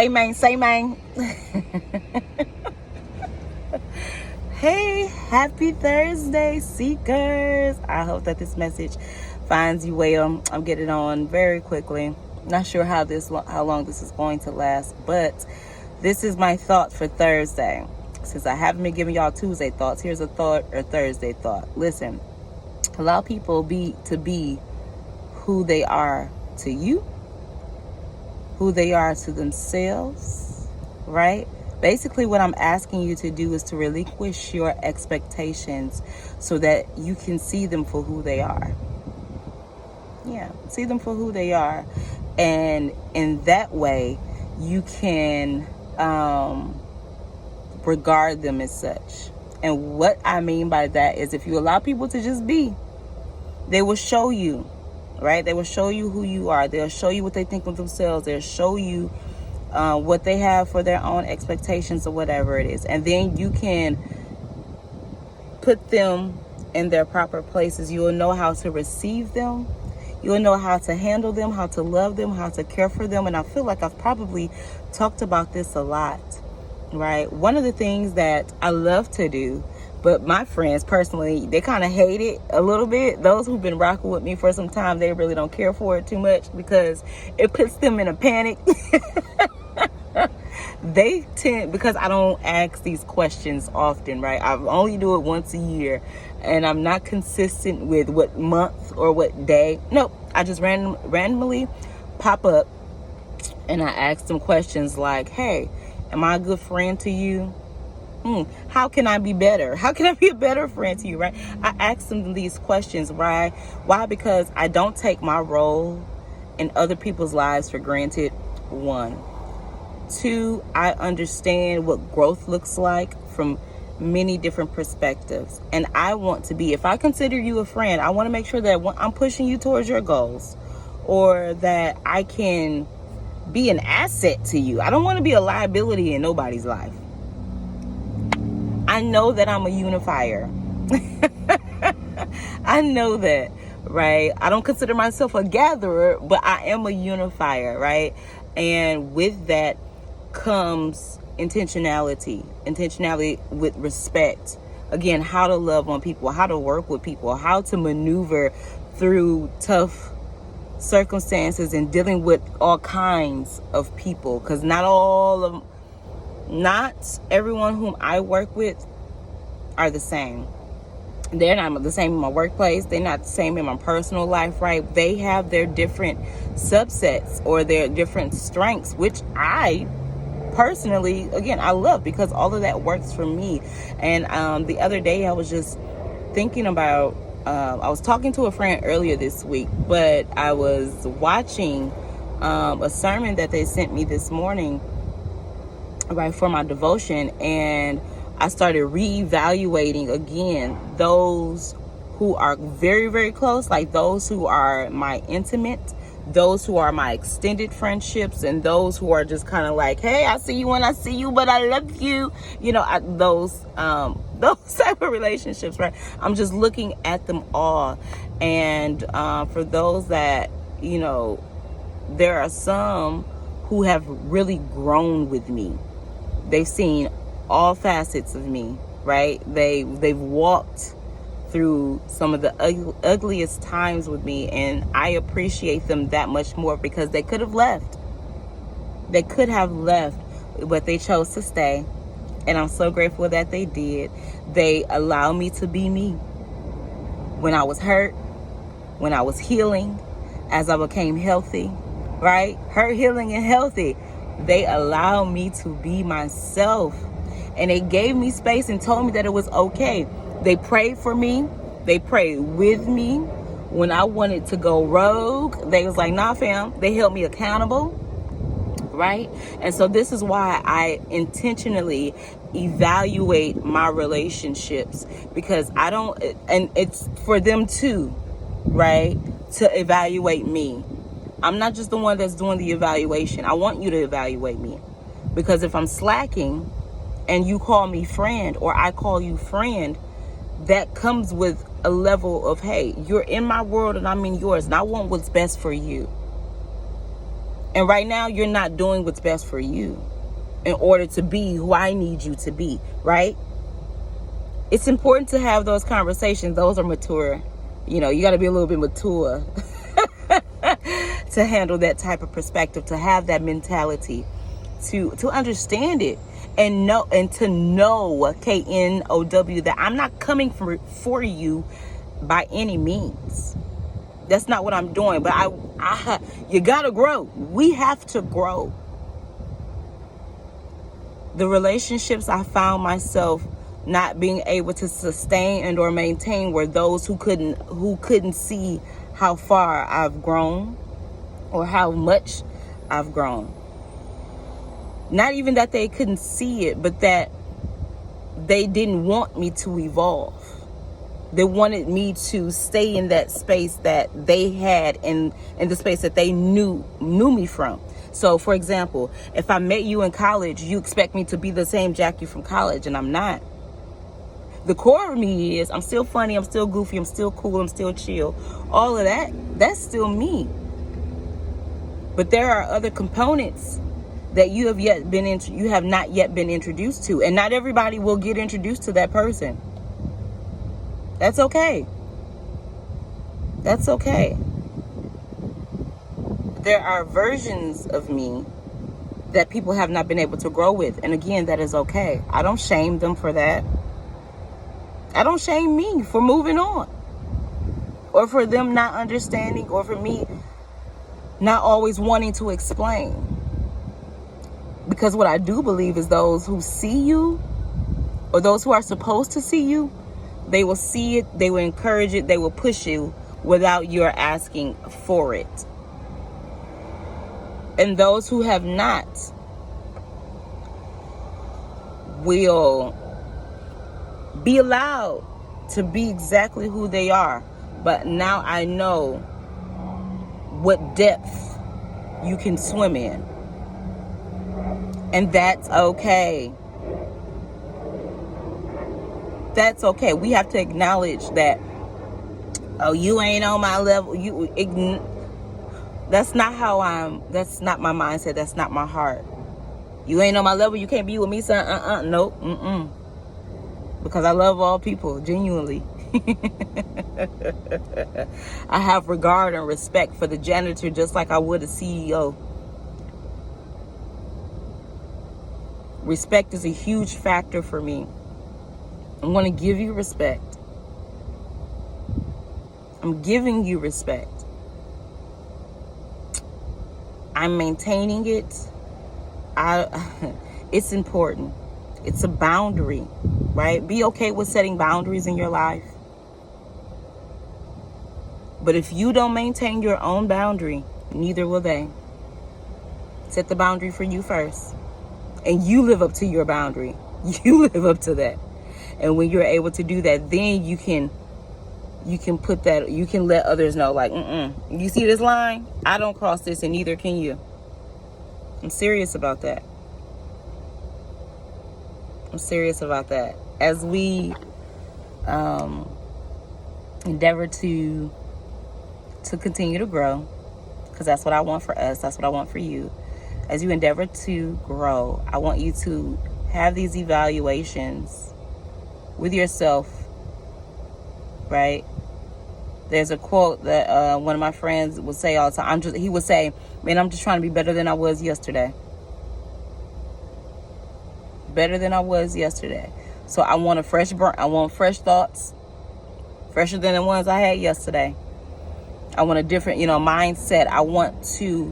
Amen. Say amen. Hey, happy Thursday, seekers. I hope that this message finds you well. I'm getting on very quickly. Not sure how long this is going to last, but this is my thought for Thursday. Since I haven't been giving y'all Tuesday thoughts, here's a thought or Thursday thought. Listen, allow people to be who they are to you, who they are to themselves, right? Basically, what I'm asking you to do is to relinquish your expectations so that you can see them for who they are. Yeah, see them for who they are. And in that way, you can regard them as such. And what I mean by that is if you allow people to just be, they will show you, right? They will show you who you are. They'll show you what they think of themselves. They'll show you what they have for their own expectations or whatever it is. And then you can put them in their proper places. You will know how to receive them. You will know how to handle them, how to love them, how to care for them. And I feel like I've probably talked about this a lot, right? One of the things that I love to do, but my friends personally, they kind of hate it a little bit. Those who've been rocking with me for some time, they really don't care for it too much because it puts them in a panic. They tend, because I don't ask these questions often, right? I only do it once a year and I'm not consistent with what month or what day. Nope. I just randomly pop up and I ask them questions like, hey, am I a good friend to you? How can I be better? How can I be a better friend to you, right? I ask them these questions. Why? Because I don't take my role in other people's lives for granted, 1. 2, I understand what growth looks like from many different perspectives. And I want to be, if I consider you a friend, I want to make sure that I'm pushing you towards your goals or that I can be an asset to you. I don't want to be a liability in nobody's life. I know that I'm a unifier. I know that, right? I don't consider myself a gatherer, but I am a unifier, right? And with that comes intentionality with respect. Again, how to love on people, how to work with people, how to maneuver through tough circumstances and dealing with all kinds of people, because not everyone whom I work with are the same. They're not the same in my workplace. They're not the same in my personal life, right? They have their different subsets or their different strengths, which I personally, again, I love because all of that works for me. And the other day I was just thinking about, I was talking to a friend earlier this week, but I was watching a sermon that they sent me this morning, right, for my devotion, and I started reevaluating again those who are very, very close, like those who are my intimate, those who are my extended friendships, and those who are just kind of like, hey, I see you when I see you, but I love you. You know, those type of relationships, right? I'm just looking at them all. And for those that, you know, there are some who have really grown with me. They've seen all facets of me, right? They've walked through some of the ugliest times with me, and I appreciate them that much more because they could have left. They could have left, but they chose to stay, and I'm so grateful that they did. They allowed me to be me. When I was hurt, when I was healing, as I became healthy, right? Hurt, healing, and healthy. They allowed me to be myself. And they gave me space and told me that it was okay. They prayed for me. They prayed with me. When I wanted to go rogue, they was like, nah, fam. They held me accountable, right? And so this is why I intentionally evaluate my relationships, because I don't, and it's for them too, right? To evaluate me. I'm not just the one that's doing the evaluation. I want you to evaluate me, because if I'm slacking and you call me friend or I call you friend, that comes with a level of, hey, you're in my world and I'm in yours, and I want what's best for you. And right now, you're not doing what's best for you in order to be who I need you to be, right? It's important to have those conversations. Those are mature. You know, you got to be a little bit mature to handle that type of perspective, to have that mentality, to understand it and know, and to know, K-N-O-W, that I'm not coming for you by any means. That's not what I'm doing. But you got to grow. We have to grow. The relationships I found myself not being able to sustain and or maintain were those who couldn't see how far I've grown or how much I've grown. Not even that they couldn't see it, but that they didn't want me to evolve. They wanted me to stay in that space that they had, in the space that they knew me from. So, for example, if I met you in college, you expect me to be the same Jackie from college, and I'm not. The core of me is I'm still funny, I'm still goofy, I'm still cool, I'm still chill. All of that, that's still me. But there are other components that you have not yet been introduced to, and not everybody will get introduced to that person. That's okay. That's okay. There are versions of me that people have not been able to grow with. And again, that is okay. I don't shame them for that. I don't shame me for moving on, or for them not understanding, or for me not always wanting to explain. Because what I do believe is those who see you, or those who are supposed to see you, they will see it, they will encourage it, they will push you without your asking for it. And those who have not will be allowed to be exactly who they are. But now I know what depth you can swim in. And that's okay. That's okay. We have to acknowledge that, oh, you ain't on my level. That's not that's not my mindset. That's not my heart. You ain't on my level. You can't be with me, son. Nope. Because I love all people, genuinely. I have regard and respect for the janitor just like I would a CEO. Respect is a huge factor for me. I'm going to give you respect. I'm giving you respect. I'm maintaining it. It's important. It's a boundary, right? Be okay with setting boundaries in your life. But if you don't maintain your own boundary, neither will they. Set the boundary for you first. And you live up to your boundary. You live up to that. And when you're able to do that, then you can put that, you can let others know, like, you see this line? I don't cross this, and neither can you. I'm serious about that. I'm serious about that. As we endeavor to continue to grow, because that's what I want for us. That's what I want for you. As you endeavor to grow, I want you to have these evaluations with yourself, right? There's a quote that one of my friends would say all the time. He would say, man, I'm just trying to be better than I was yesterday. Better than I was yesterday. So I want I want fresh thoughts, fresher than the ones I had yesterday. I want a different, mindset. I want to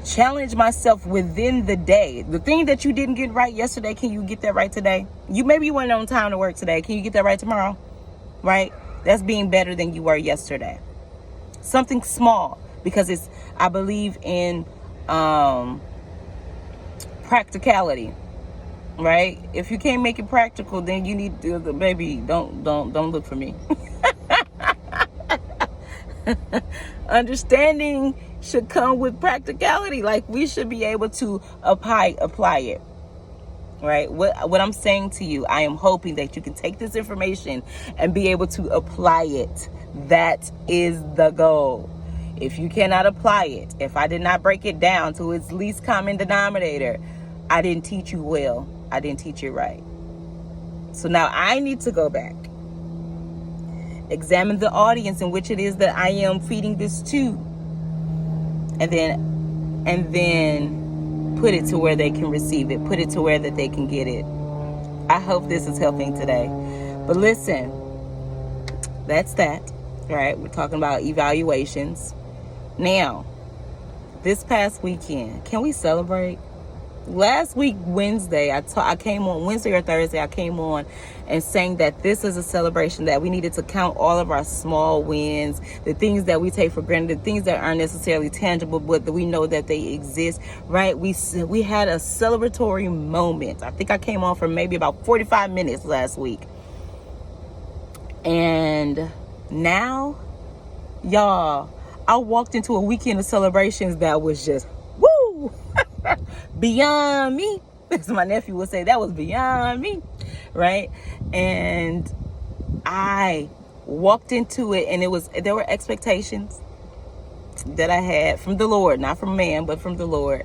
challenge myself within the day. The thing that you didn't get right yesterday, can you get that right today? Maybe you weren't on time to work today. Can you get that right tomorrow? Right? That's being better than you were yesterday. Something small, because I believe in practicality. Right? If you can't make it practical, then you need to, baby, don't look for me. Understanding should come with practicality. Like, we should be able to apply it. Right? What I'm saying to you, I am hoping that you can take this information and be able to apply it. That is the goal. if you cannot apply it, if I did not break it down to its least common denominator, I didn't teach you well. I didn't teach it right. So now I need to go back, examine the audience in which it is that I am feeding this to, and then put it to where they can receive it, put it to where that they can get it. I hope this is helping today. But listen, that's that, right? We're talking about evaluations. Now, this past weekend, can we celebrate? Last week, Wednesday, I came on Wednesday or Thursday, I came on and saying that this is a celebration, that we needed to count all of our small wins, the things that we take for granted, the things that aren't necessarily tangible, but that we know that they exist, right? We had a celebratory moment. I think I came on for maybe about 45 minutes last week. And now, y'all, I walked into a weekend of celebrations that was just, woo! Beyond me, as my nephew would say, that was beyond me, right? And I walked into it, and there were expectations that I had from the Lord, not from man, but from the Lord,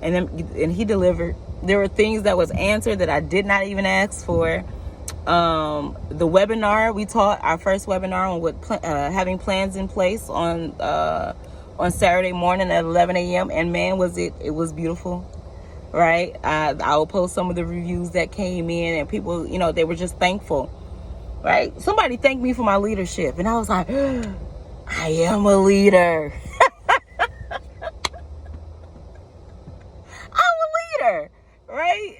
and He delivered. There were things that was answered that I did not even ask for. The webinar, we taught our first webinar on what having plans in place on Saturday morning at 11 a.m. and man, it was beautiful, right? I will post some of the reviews that came in, and people, they were just thankful, right? Somebody thanked me for my leadership, and I was like, I am a leader. I'm a leader, right?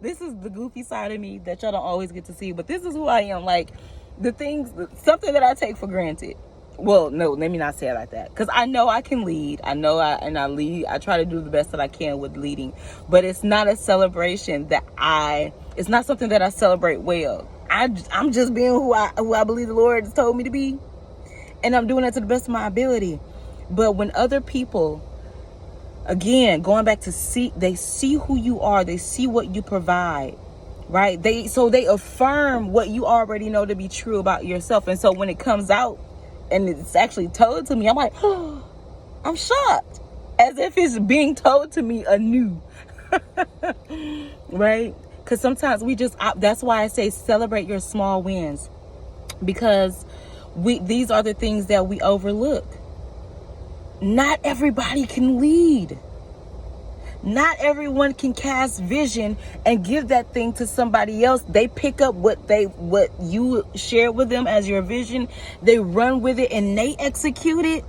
This is the goofy side of me that y'all don't always get to see, but this is who I am. Like, something that I take for granted. Well, no, let me not say it like that, because I know I can lead. I lead. I try to do the best that I can with leading, but it's not a celebration it's not something that I celebrate well. I'm just being who I believe the Lord has told me to be, and I'm doing it to the best of my ability. But when other people, again, going back to they see who you are, they see what you provide, right? They affirm what you already know to be true about yourself. And so when it comes out and it's actually told to me, I'm like, oh, I'm shocked, as if it's being told to me anew, right? Because sometimes that's why I say celebrate your small wins, because these are the things that we overlook. Not everybody can lead. Not everyone can cast vision and give that thing to somebody else. They pick up what you share with them as your vision. They run with it and they execute it.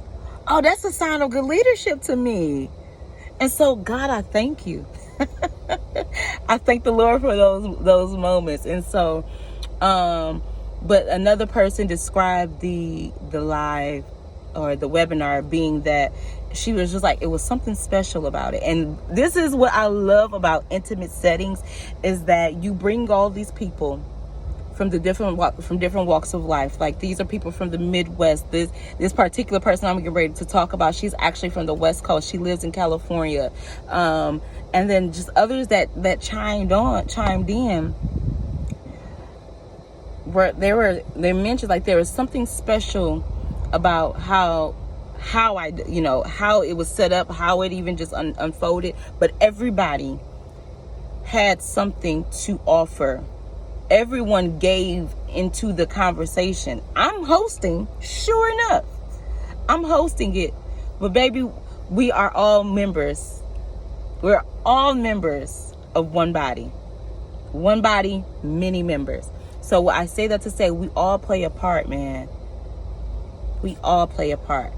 Oh, that's a sign of good leadership to me. And so, God, I thank you. I thank the Lord for those moments. And so, but another person described the live or the webinar being that she was just like, it was something special about it. And this is what I love about intimate settings, is that you bring all these people from different walks of life. Like, these are people from the Midwest. This particular person I'm getting ready to talk about, she's actually from the West Coast. She lives in California. And then just others that chimed in, where they mentioned, like, there was something special about how it was set up, how it even just unfolded. But everybody had something to offer. Everyone gave into the conversation. I'm hosting, sure enough. I'm hosting it. But baby, we are all members. We're all members of one body. One body, many members. So I say that to say we all play a part, man. We all play a part.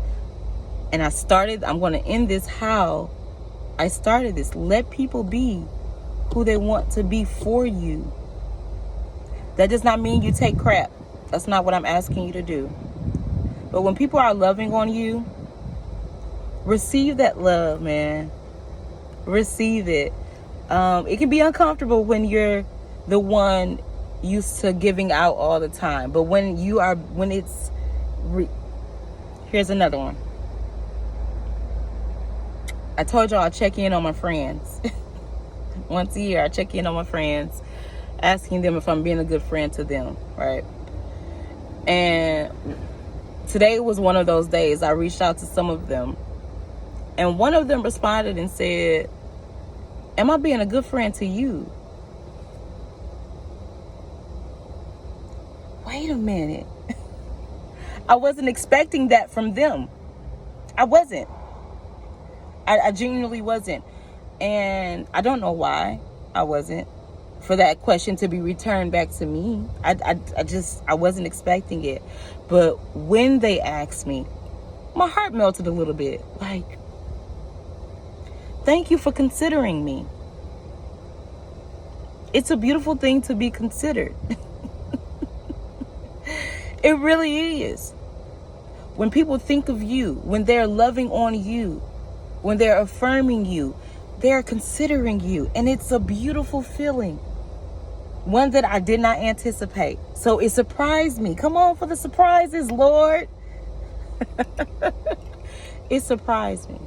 And I'm going to end this how I started this. Let people be who they want to be for you. That does not mean you take crap. That's not what I'm asking you to do. But when people are loving on you, receive that love, man. Receive it. It can be uncomfortable when you're the one used to giving out all the time. But here's another one. I told y'all I check in on my friends. Once a year, I check in on my friends, asking them if I'm being a good friend to them, right? And Today was one of those days. I reached out to some of them, and one of them responded and said, am I being a good friend to you? Wait a minute. I wasn't expecting that from them. I wasn't. I genuinely wasn't. And I don't know why I wasn't. For that question to be returned back to me. I wasn't expecting it. But when they asked me, my heart melted a little bit. Like, thank you for considering me. It's a beautiful thing to be considered. It really is. When people think of you, when they're loving on you, when they're affirming you, they're considering you. And it's a beautiful feeling. One that I did not anticipate. So it surprised me. Come on for the surprises, Lord. It surprised me.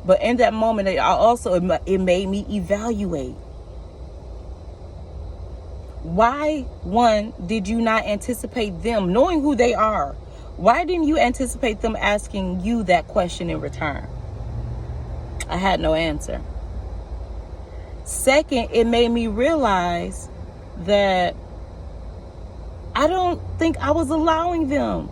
But in that moment, it made me evaluate. Why, one, did you not anticipate them, knowing who they are? Why didn't you anticipate them asking you that question in return? I had no answer. Second, it made me realize that I don't think I was allowing them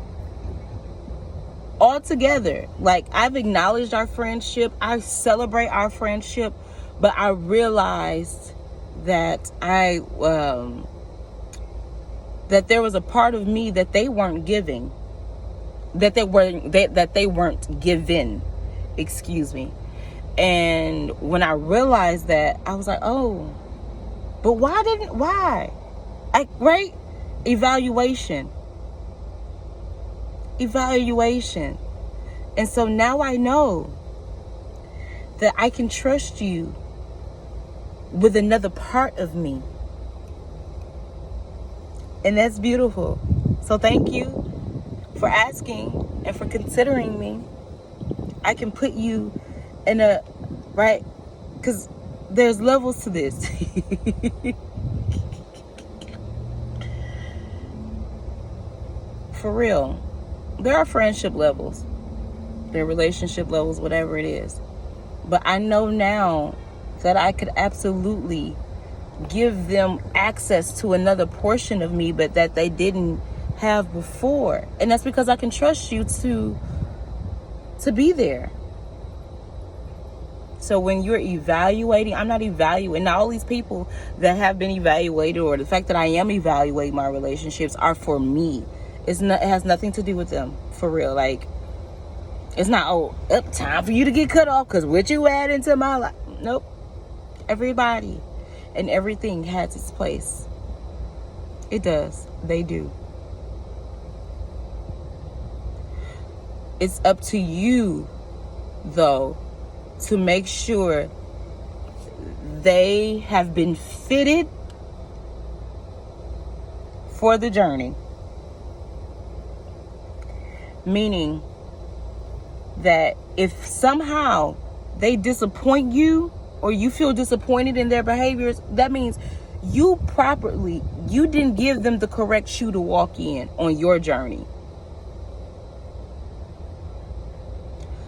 altogether. Like, I've acknowledged our friendship. I celebrate our friendship, but I realized that that there was a part of me that they weren't giving, that they weren't given, excuse me. And when I realized that, I was like, oh, but why? Right? Evaluation. And so now I know that I can trust you with another part of me. And that's beautiful. So thank you for asking and for considering me. I can put you in a, right? Because there's levels to this. For real. There are friendship levels. There are relationship levels, whatever it is. But I know now that I could absolutely give them access to another portion of me, but that they didn't have before. And that's because I can trust you to be there. So when you're evaluating, I'm not evaluating. Now, all these people that have been evaluated, or the fact that I am evaluating my relationships, are for me. It has nothing to do with them, for real. Like, it's not, time for you to get cut off because what you add into my life. Nope. Everybody and everything has its place. It does. They do. It's up to you, though, to make sure they have been fitted for the journey. Meaning that if somehow they disappoint you, or you feel disappointed in their behaviors, that means you didn't give them the correct shoe to walk in on your journey.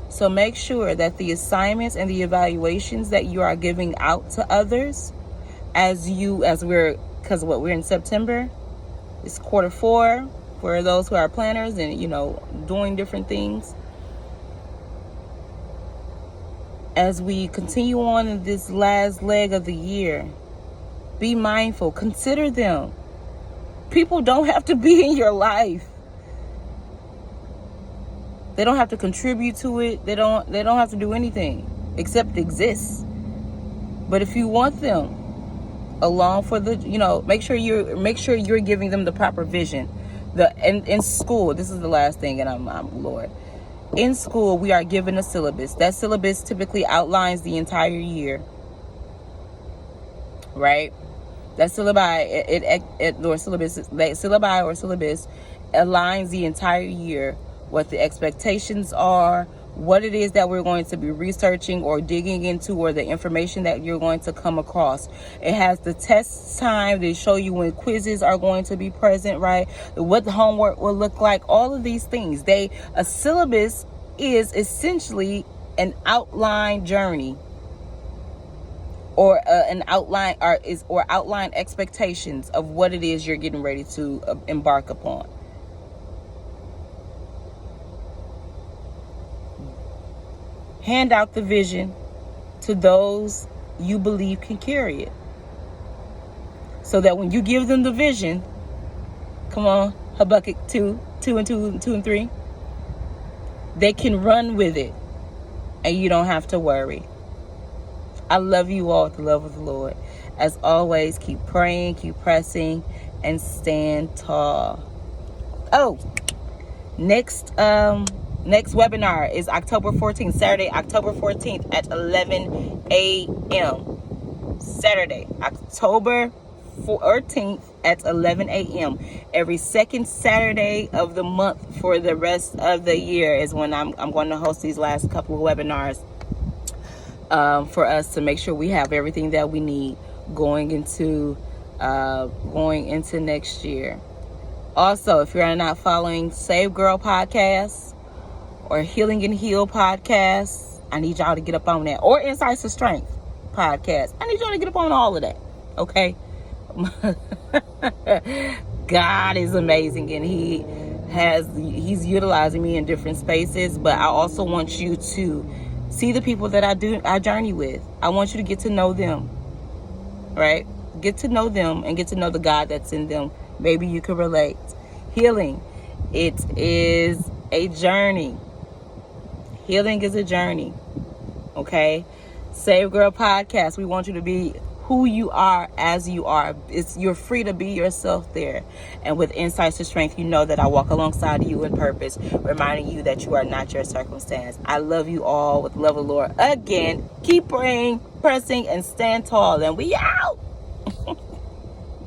So make sure that the assignments and the evaluations that you are giving out to others, because we're in September, it's Q4 for those who are planners and, doing different things. As we continue on in this last leg of the year, be mindful, consider them. People don't have to be in your life. They don't have to contribute to it. They don't have to do anything except exist. But if you want them along for the, make sure you're giving them the proper vision. In school, this is the last thing, and I'm Lord. In school, we are given a syllabus. That syllabus typically outlines the entire year, right? That syllabus aligns the entire year, what the expectations are, what it is that we're going to be researching or digging into, or the information that you're going to come across. It has the test time. They show you when quizzes are going to be present, right? What the homework will look like, all of these things. A syllabus is essentially an outline journey, or an outline, or outline expectations of what it is you're getting ready to embark upon. Hand out the vision to those you believe can carry it, so that when you give them the vision, come on, Habakkuk 2 and 3, they can run with it and you don't have to worry. I love you all with the love of the Lord. As always, keep praying, keep pressing, and stand tall. Oh, next webinar is October 14th, Saturday, October 14th at 11 a.m. Saturday, October 14th at 11 a.m. Every second Saturday of the month for the rest of the year is when I'm going to host these last couple of webinars for us to make sure we have everything that we need going into next year. Also, if you're not following Save Girl Podcast or Healing and Heal Podcast, I need y'all to get up on that. Or Insights of Strength Podcast. I need y'all to get up on all of that. Okay? God is amazing, and he's utilizing me in different spaces, but I also want you to see the people that I journey with. I want you to get to know them, right? Get to know them and get to know the God that's in them. Maybe you can relate. Healing, it is a journey. Healing is a journey. Okay? Save Girl Podcast, we want you to be who you are as you are. You're free to be yourself there. And with Insights to Strength, you know that I walk alongside you in purpose, reminding you that you are not your circumstance. I love you all with the love of the Lord. Again, keep praying, pressing, and stand tall. And we out.